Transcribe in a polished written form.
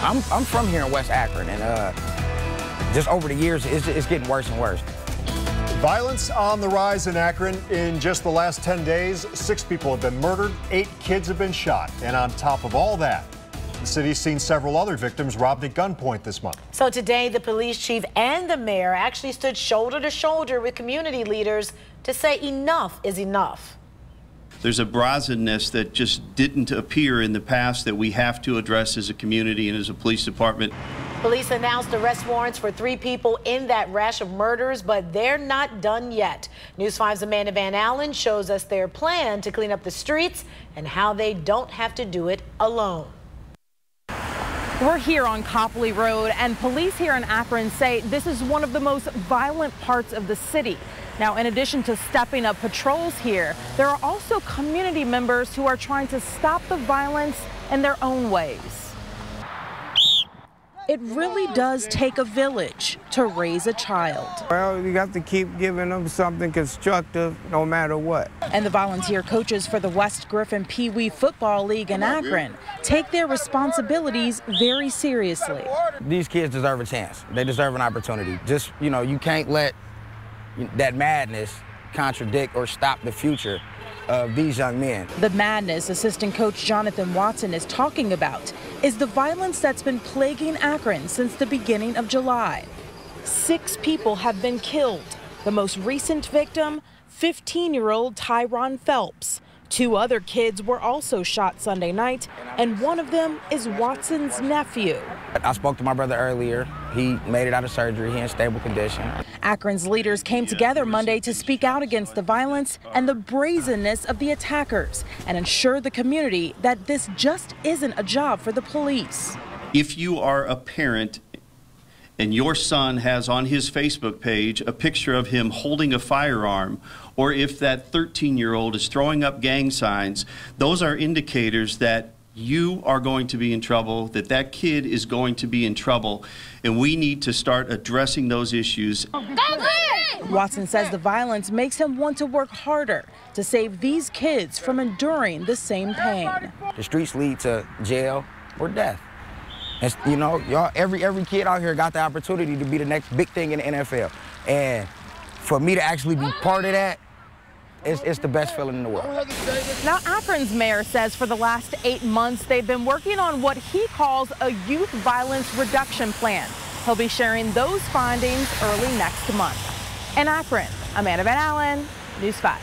I'm from here in West Akron, and just over the years, it's getting worse and worse. Violence on the rise in Akron. In just the last 10 days, 6 people have been murdered, 8 kids have been shot. And on top of all that, the city's seen several other victims robbed at gunpoint this month. So today, the police chief and the mayor actually stood shoulder to shoulder with community leaders to say enough is enough. There's a brazenness that just didn't appear in the past that we have to address as a community and as a police department. Police announced arrest warrants for 3 people in that rash of murders, but they're not done yet. News 5's Amanda Van Allen shows us their plan to clean up the streets and how they don't have to do it alone. We're here on Copley Road, and police here in Akron say this is one of the most violent parts of the city. Now, in addition to stepping up patrols here, there are also community members who are trying to stop the violence in their own ways. It really does take a village to raise a child. Well, you got to keep giving them something constructive no matter what. And the volunteer coaches for the West Griffin Pee Wee Football League in Akron take their responsibilities very seriously. These kids deserve a chance. They deserve an opportunity. Just, you can't let that madness contradict or stop the future of these young men. The madness assistant coach Jonathan Watson is talking about is the violence that's been plaguing Akron since the beginning of July. 6 people have been killed. The most recent victim, 15-year-old Tyron Phelps. 2 other kids were also shot Sunday night, and one of them is Watson's nephew. I spoke to my brother earlier. He made it out of surgery. He's in stable condition. Akron's leaders came together Monday to speak out against the violence and the brazenness of the attackers and ensure the community that this just isn't a job for the police. If you are a parent and your son has on his Facebook page a picture of him holding a firearm, or if that 13-year-old is throwing up gang signs, those are indicators that you are going to be in trouble, that kid is going to be in trouble, and we need to start addressing those issues. Watson says the violence makes him want to work harder to save these kids from enduring the same pain. The streets lead to jail or death. And, y'all, every kid out here got the opportunity to be the next big thing in the NFL. And for me to actually be part of that, it's the best feeling in the world. Now, Akron's mayor says for the last 8 months, they've been working on what he calls a youth violence reduction plan. He'll be sharing those findings early next month. In Akron, Amanda Van Allen, News 5.